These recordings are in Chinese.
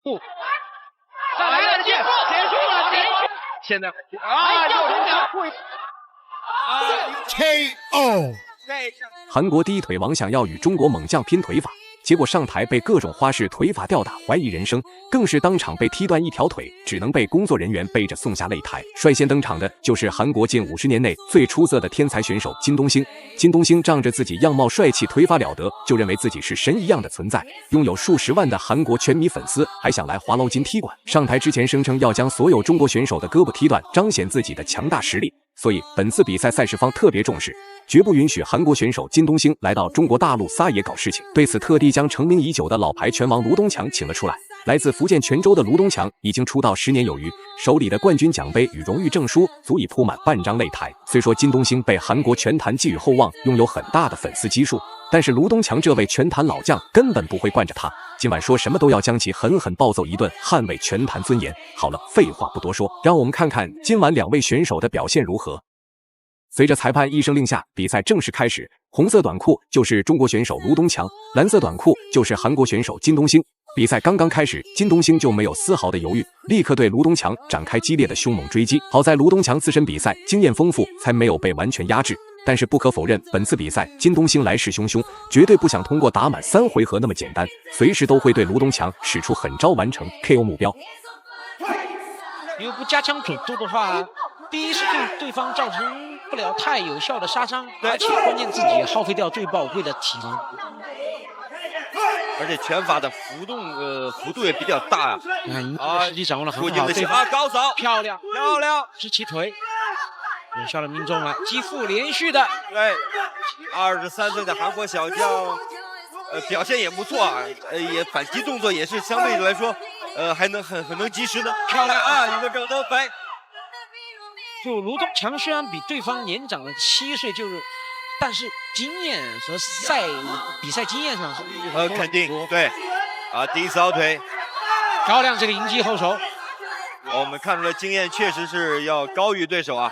不，再来了，结束了，现在KO。韩国第一腿王想要与中国猛将拼腿法，结果上台被各种花式腿法吊打，怀疑人生，更是当场被踢断一条腿，只能被工作人员背着送下擂台。率先登场的就是韩国近50年内最出色的天才选手金东星。金东星仗着自己样貌帅气、腿法了得，就认为自己是神一样的存在，拥有数十万的韩国拳迷粉丝，还想来华捞金踢馆。上台之前声称要将所有中国选手的胳膊踢断，彰显自己的强大实力。所以本次比赛赛事方特别重视，绝不允许韩国选手金东星来到中国大陆撒野搞事情。对此，特地将成名已久的老牌拳王卢东强请了出来。来自福建泉州的卢东强已经出道10年有余，手里的冠军奖杯与荣誉证书足以铺满半张擂台。虽说金东星被韩国拳坛寄予厚望，拥有很大的粉丝基数，但是卢东强这位拳坛老将根本不会惯着他，今晚说什么都要将其狠狠暴揍一顿，捍卫拳坛尊严。好了，废话不多说，让我们看看今晚两位选手的表现如何。随着裁判一声令下，比赛正式开始。红色短裤就是中国选手卢东强，蓝色短裤就是韩国选手金东星。比赛刚刚开始，金东星就没有丝毫的犹豫，立刻对卢东强展开激烈的凶猛追击。好在卢东强自身比赛经验丰富，才没有被完全压制。但是不可否认，本次比赛金东星来势汹汹，绝对不想通过打满3回合那么简单，随时都会对卢东强使出狠招，完成 KO 目标。因为不加强准度的话，第一是对对方造成不了太有效的杀伤，而且关键自己也耗费掉最宝贵的体能，而且拳法的幅度也比较大啊。实际掌握了很好，对啊，高扫，漂亮，直起腿，有效的命中了，击腹连续的。对，23岁的韩国小将，表现也不错啊，也反击动作也是相对来说，还能很能及时的。漂亮啊，一个正蹬飞。就卢东强虽然比对方年长了7岁，但是经验和比赛经验上是肯定对啊，第一扫腿，漂亮，这个迎击后手，我们看出来经验确实是要高于对手啊。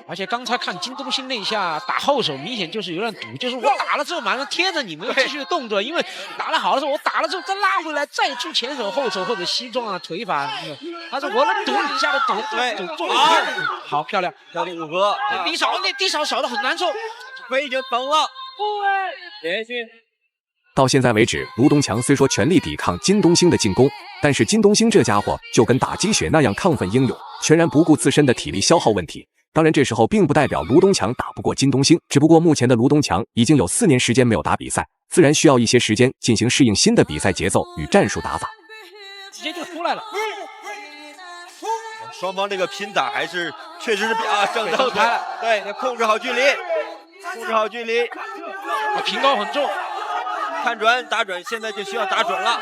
而且刚才看金东星那一下打后手，明显就是有点赌，就是我打了之后马上贴着你们继续的动作，因为打得好的时候我打了之后再拉回来，再出前手后手或者西装啊腿法，他说我能赌一下的赌好漂亮，5合，低扫扫的很难受，腿已经疼了，连续。到现在为止，卢东强虽说全力抵抗金东星的进攻，但是金东星这家伙就跟打鸡血那样亢奋英勇，全然不顾自身的体力消耗问题。当然这时候并不代表卢东强打不过金东星，只不过目前的卢东强已经有4年时间没有打比赛，自然需要一些时间进行适应新的比赛节奏与战术打法。直接就出来了，双方这个拼打还是确实是正蹬腿，对，要控制好距离，平高很重，看准打准，现在就需要打准了。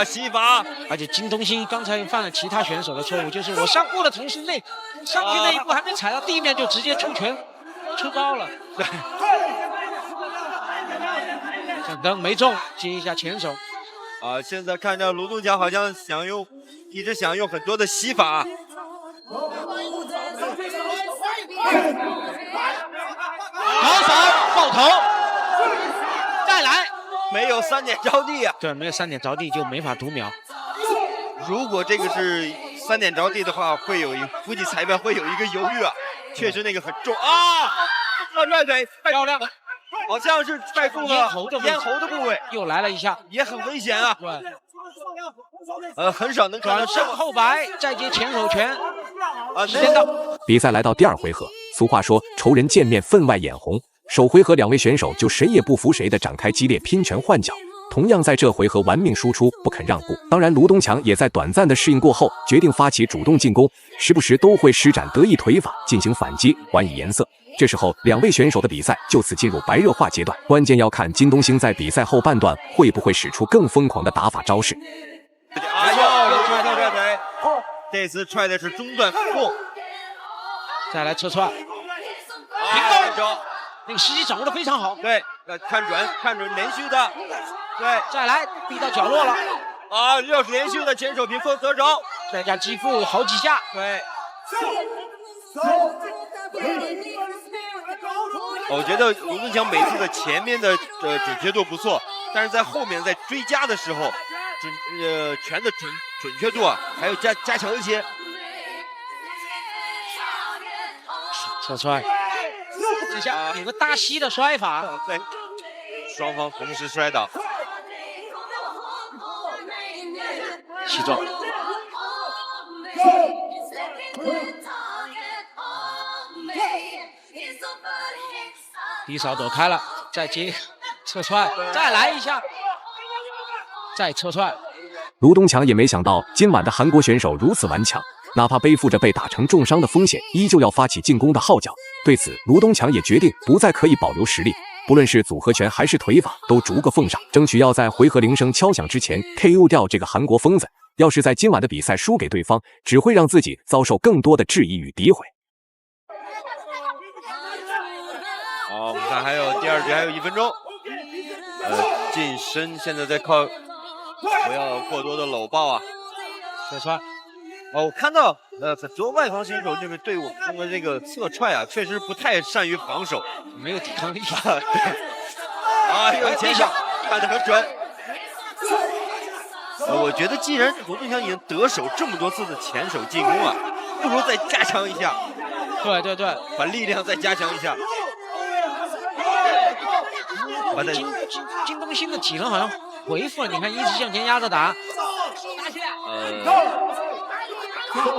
洗法，而且金东星刚才犯了其他选手的错误，就是我上步的同时上去那一步还没踩到地面就直接出拳出招了，对，正蹬没中，接一下前手。现在看到卢东强好像一直想用很多的洗法。高扫爆头，再来。没有3点着地啊！对，没有3点着地就没法读秒。如果这个是3点着地的话，估计裁判会有一个犹豫啊。确实那个很重啊！拽腿漂亮，好像是踹中了咽喉的部位，又来了一下，也很危险啊。对，很少能看到转身后摆，再接前手拳。时间到。比赛来到第2回合，俗话说仇人见面分外眼红。首回合两位选手就谁也不服谁的展开激烈拼拳换脚，同样在这回合玩命输出，不肯让步。当然卢东强也在短暂的适应过后，决定发起主动进攻，时不时都会施展得意腿法进行反击，还以颜色。这时候两位选手的比赛就此进入白热化阶段，关键要看金东星在比赛后半段会不会使出更疯狂的打法招式。又踹腿，这次踹的是中段腹，再来侧踹，平高，那个时机掌握的非常好。对，看准连续的，对，再来逼到角落了。又是连续的前手平分合手，再加击腹好几下。对。我觉得卢东强每次的前面的准确度不错，但是在后面在追加的时候，拳的准确度啊，还要加强一些。撤踹，等一下有个大膝的摔法，对，双方同时摔倒。西装，低扫躲开了，再接撤踹，再来一下，再撤踹。卢东强也没想到今晚的韩国选手如此顽强，哪怕背负着被打成重伤的风险，依旧要发起进攻的号角。对此，卢东强也决定不再可以保留实力，不论是组合拳还是腿法，都逐个奉上，争取要在回合铃声敲响之前 KO 掉这个韩国疯子。要是在今晚的比赛输给对方，只会让自己遭受更多的质疑与诋毁。好，我们看还有第二局还有1分钟。近身现在在靠，不要过多的搂抱啊。撤踹。我看到很多外方选手就是对我们的这个侧踹啊，确实不太善于防守，没有抵抗力。有前手看得很准。我觉得既然卢东强已经得手这么多次的前手进攻啊，不如再加强一下。对对对，把力量再加强一下。金东兴的体能好像恢复了，你看一直向前压着打。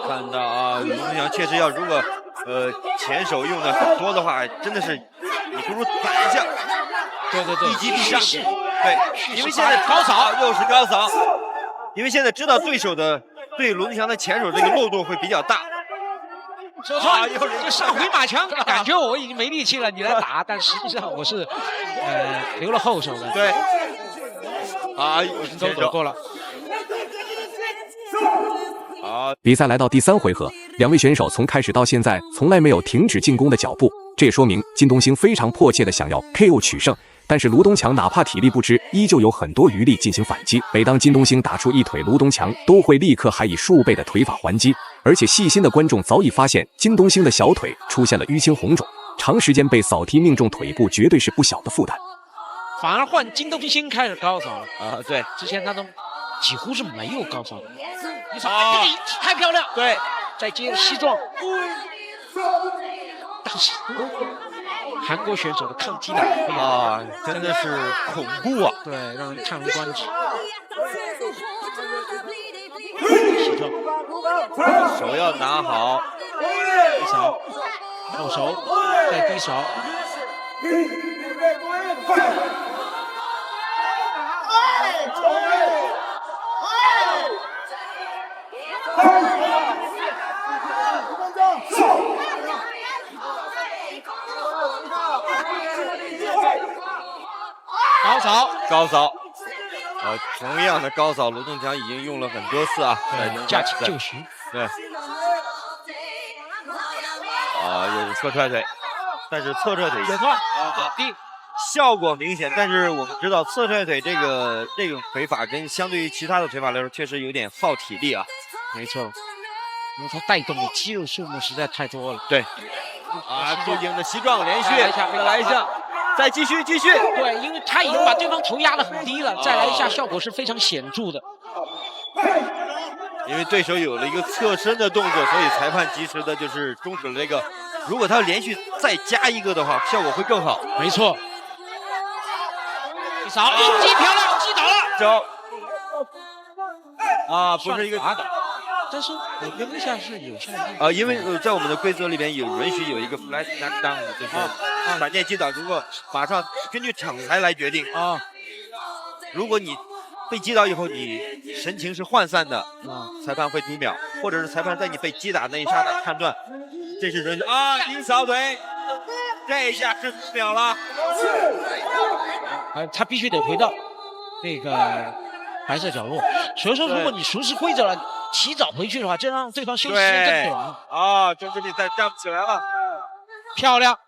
看到啊，卢东强确实要，如果前手用的很多的话，真的是你不如攒一下。对对对，一击必杀。对，因为现在高扫又是高扫，因为现在知道对手的对卢东强的前手这个漏洞会比较大。撤踹，又是上回马枪，感觉我已经没力气了，你来打，但实际上我是留了后手的。对，都躲过了。比赛来到第3回合，两位选手从开始到现在从来没有停止进攻的脚步，这也说明金东兴非常迫切的想要 KO 取胜。但是卢东强哪怕体力不支，依旧有很多余力进行反击。每当金东兴打出一腿，卢东强都会立刻还以数倍的腿法还击。而且细心的观众早已发现，金东兴的小腿出现了淤青红肿，长时间被扫踢命中腿部，绝对是不小的负担。反而换金东兴开始高扫了对，之前他都几乎是没有高扫的。太漂亮！对，再接着西撞，但是韩国选手的抗击能力真的是恐怖啊！对，让人叹为观止。手要拿好，低扫，后手，再低扫。高扫，同样的高扫，卢东强已经用了很多次啊，驾轻就熟。对，又是侧踹腿，但是侧踹腿效果明显，但是我们知道侧踹腿这种腿法跟相对于其他的腿法来说，确实有点耗体力啊。没错，因为它带动的肌肉数目实在太多了。对，对应的西撞连续，再来一下。再继续，对，因为他已经把对方头压得很低了，再来一下效果是非常显著的。因为对手有了一个侧身的动作，所以裁判及时的就是终止了这个。如果他连续再加一个的话，效果会更好。没错。一扫，一击漂亮，击倒了。不是一个打倒。但是我跟一下是有效的因为在我们的规则里边有允许有一个 flash knockdown， 就是闪电击倒，如果马上根据场裁来决定如果你被击倒以后你神情是涣散的裁判会读秒，或者是裁判在你被击打那一刹那判断这是人低扫腿，这一下是读秒了。他必须得回到那个白色角落，所以说如果你熟悉规则了，提早回去的话，这让对方休息时间更短。中距离再站不起来了，漂亮。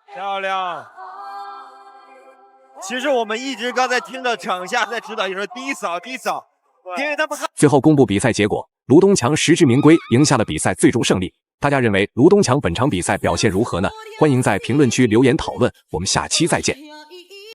其实我们一直刚才听到场下在指导也说低扫，因为他们最后公布比赛结果，卢东强实至名归，赢下了比赛最终胜利。大家认为卢东强本场比赛表现如何呢？欢迎在评论区留言讨论，我们下期再见。